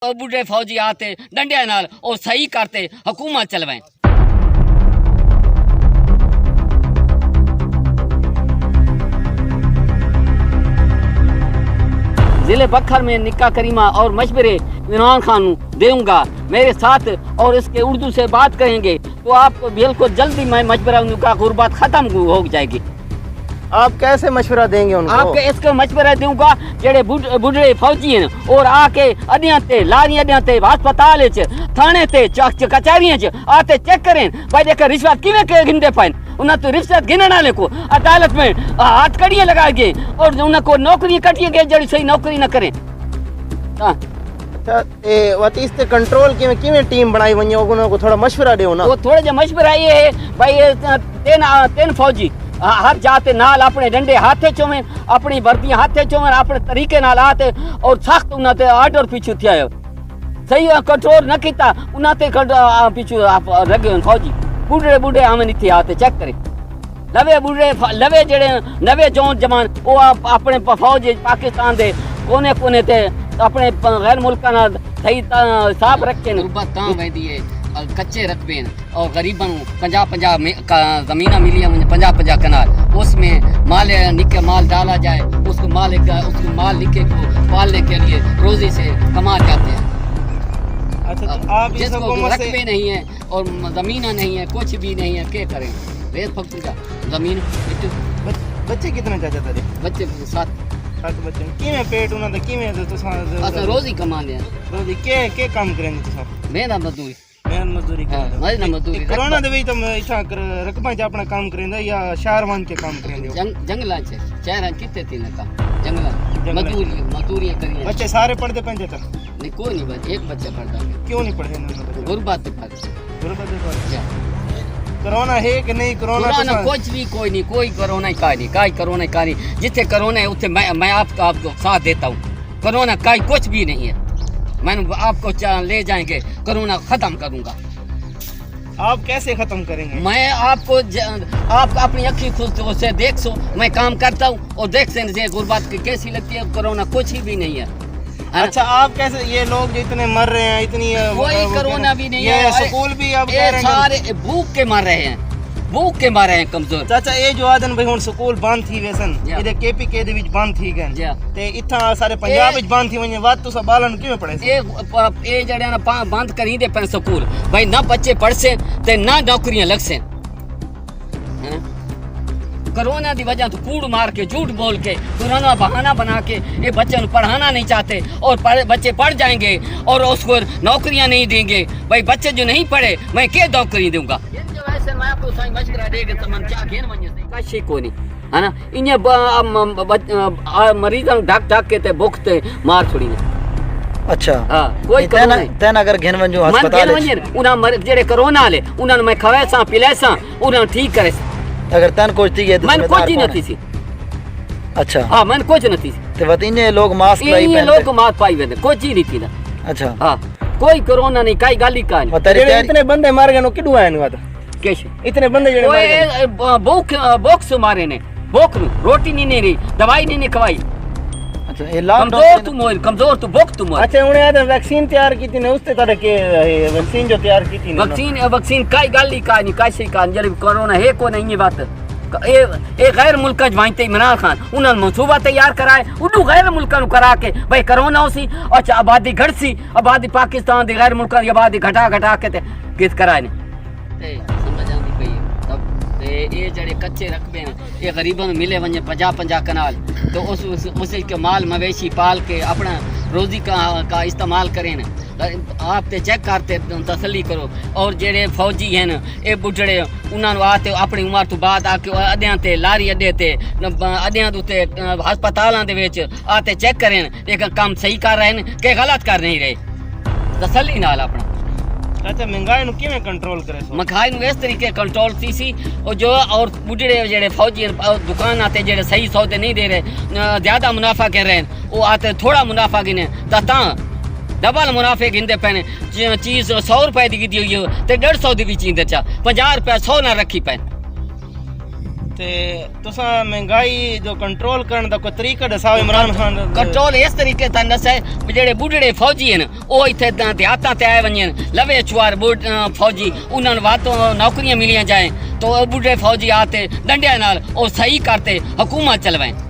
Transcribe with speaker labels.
Speaker 1: बूढ़े फौजी आते डंडिया नाल और सही करते हुकूमत चलवाएं। जिले बखर में निक्का करीमा और मशवरे इमरान खान दूंगा मेरे साथ और इसके उर्दू से बात करेंगे तो आपको बिल्कुल जल्दी मैं मशवरा उनका गुर्बत खत्म हो जाएगी।
Speaker 2: आप कैसे मशवरा देंगे उनको?
Speaker 1: आपके इसका मशवरा दूंगा जेड़े बुढ़े फौजी हैं और आके अदियां ते लारियां अदियां ते अस्पताल च थाने ते कचहरियां च आते चेक करें भाई देख रिश्वत किवें के गिनदे पाइन। उन्हें तो रिश्वत गिनने वाले को अदालत में हथकड़ियां लगाई गई और उन्हें को नौकरियां कटियां गई जड़ी सही नौकरी न करें।
Speaker 2: अच्छा ए वतीस ते कंट्रोल किवें टीम बनाई वने उनको थोड़ा मशवरा दो ना।
Speaker 1: वो थोड़ा जो मशवरा ये है भाई तीन फौजी हर जाते नाल अपने डंडे हाथे चोवें अपनी वर्दियां हाथे चोवें अपने तरीके नाल आते और सख्त उन्हें ते आर्डर पीछू थिया सही कंट्रोल न किया उन्हें ते पीछू लगे फौजी बूढ़े बूढ़े हमें इतने आते चेक करें लवे बूढ़े लवे जेड़े नवे जवान वो अपने फौज पाकिस्तान दे कोने कोने ते अपने गैर मुल्का नाल सही साफ रखे कच्चे रकबे और गरीबों 50-50 ज़मीन मिली है 50-50 कनाल उसमें माल निके माल डाला जाए उसको माल निके को पालने के लिए रोजी से कमा जाते हैं।
Speaker 2: अच्छा तो आप
Speaker 1: जिसको रकबे नहीं है और ज़मीन नहीं है कुछ भी नहीं है क्या करें रेत फक्का ज़मीन।
Speaker 2: बच्चे कितने चाचा तेरे?
Speaker 1: बच्चे 7
Speaker 2: बच्चे किवें पेट उन्हां दा किवें तुसां
Speaker 1: असां रोजी कमाने
Speaker 2: रोजी के काम करेंगे तुसां?
Speaker 1: मेहनत मजदूरी
Speaker 2: मजदूरी
Speaker 1: मजदूरी
Speaker 2: कोरोना दे विच तुम इथा रकबा च अपना काम करेंदा या शहर वन के काम करेंदे?
Speaker 1: जंगला च शहर कितने थी ना काम जंगला मजदूरी करिए।
Speaker 2: बच्चे सारे पढ़ते पंजे तक?
Speaker 1: नहीं कोई नहीं बस एक बच्चा पढ़ता है।
Speaker 2: क्यों नहीं पढ़े?
Speaker 1: गुरबत पर
Speaker 2: कोरोना है कि नहीं? कोरोना
Speaker 1: कुछ भी कोई नहीं कोई कोरोना का नहीं जिथे कोरोना है उसे मैं आपको साथ देता हूँ। कोरोना का कुछ भी नहीं है मैं आपको ले जाएंगे कोरोना खत्म करूंगा।
Speaker 2: आप कैसे खत्म करेंगे?
Speaker 1: मैं आपको आप अपनी अखी खुद से देख सो मैं काम करता हूँ और देख से गुरबत कैसी लगती है कोरोना कुछ ही भी नहीं है।
Speaker 2: अच्छा आप कैसे ये लोग जो इतने मर रहे हैं इतनी
Speaker 1: कोई कोरोना भी नहीं है
Speaker 2: स्कूल भी अब
Speaker 1: सारे भूख के मर रहे हैं कमजोर।
Speaker 2: चाचा ये जो आदन भाई हुन स्कूल बंद थी वैसन इधर केपीके दे विच बंद थी गए ते इथा सारे पंजाब विच बंद थी वने बात तुसा बालन किवें पढ़े?
Speaker 1: ए जड़े ना बंद करी दे पे स्कूल भाई ना बच्चे पढ़ से ते ना नौकरियां लग से। कोरोना की वजह तो कूड़ मार के झूठ बोल के कोरोना बहाना बना के ये बच्चों पढ़ाना नहीं चाहते और बच्चे पढ़ जाएंगे और उसको नौकरियां नहीं देंगे। भाई बच्चे जो नहीं पढ़े मैं क्या नौकरी दूंगा? है ना इन मरीजों ढक के ते भुख ते मार छोड़ी।
Speaker 2: अच्छा
Speaker 1: हाँ कोई
Speaker 2: तेन अगर घिन वंजो अस्पताल
Speaker 1: उन्हें जेड़े कोरोना वाले उन्हें मैं खवासा पिलासा उन्हें ठीक करे
Speaker 2: अगर तन कुछ थी
Speaker 1: मन कुछ नहीं थी।
Speaker 2: अच्छा
Speaker 1: हाँ मन कुछ नहीं थी
Speaker 2: ते वतीने लोग मास्क
Speaker 1: पाई वेंदे कुछ ही नहीं थी ना।
Speaker 2: अच्छा
Speaker 1: हाँ कोई कोरोना नहीं काई गाली का
Speaker 2: नहीं। इतने बंदे मार गए किडू आए नु
Speaker 1: कैसे
Speaker 2: इतने बंदे जेड़े
Speaker 1: भूख से मारे ने भूख रोटी नहीं रही दवाई नहीं खवाई।
Speaker 2: अच्छा ये लॉकडाउन
Speaker 1: कमजोर तू भूख तू मर।
Speaker 2: अच्छा उन्हें आदर वैक्सीन तैयार की थी ने उसते तड़े के वैक्सीन जो तैयार की थी
Speaker 1: वैक्सीन काई गाली का नहीं कैसे का जब कोरोना है को नहीं बात ए गैर मुल्क वांते इमरान खान उन्होंने मनसूबा तैयार कराए उन्होंने गैर मुल्क करा के भाई कोरोना सी अच्छा आबादी घटसी आबादी पाकिस्तान दी गैर मुल्क की आबादी घटा के किस कराए ने समझ आती पई तब ये जड़े कच्चे रकबे हैं ये गरीबों में मिले वने 50-50 कनाल तो उस के माल मवेशी पाल के अपना रोजी का इस्तेमाल करें ना। आप ते चेक करते तसली करो और जेड़े फौजी हैं ये बुढ़ड़े उन्होंने आते अपनी उम्र तो बाद आके अद्या ते लारी अड्डे ते अद्या उत्ते हस्पतालों दे विच आते चेक करें लेकिन काम सही कर रहे हैं कि गलत कर नहीं रहे तसली नाल अपना।
Speaker 2: अच्छा महंगाई नु किवें कंट्रोल करे?
Speaker 1: महंगाई नु इस तरीके कंट्रोल सी और जो और बुढ़ड़े जेड़े फौजी दुकान आते जेड़े सही सौदे नहीं दे रहे ज्यादा मुनाफा कर रहे हैं वो आते थोड़ा मुनाफा गिने ता डबल मुनाफे गिनते पैने चीज 100 रुपए की दी हुई है तो 150 की भी चीज 50 रुपया 100 ना रखी पैन।
Speaker 2: ते तुसा महंगाई जो कंट्रोल करने दा कोई तरीका दसाओ इमरान खान
Speaker 1: कंट्रोल इस तरीके तन दसे जेड़े बुढ़ड़े फौजी हैं ओ इथे देहातां ते आए वञन लवे चुआर फौजी उन्हनि वातो नौकरियां मिलियां जाए तो बुढ़े फौजी आते डंडिया नाल ओ सही करते हुकूमत चलवाएं।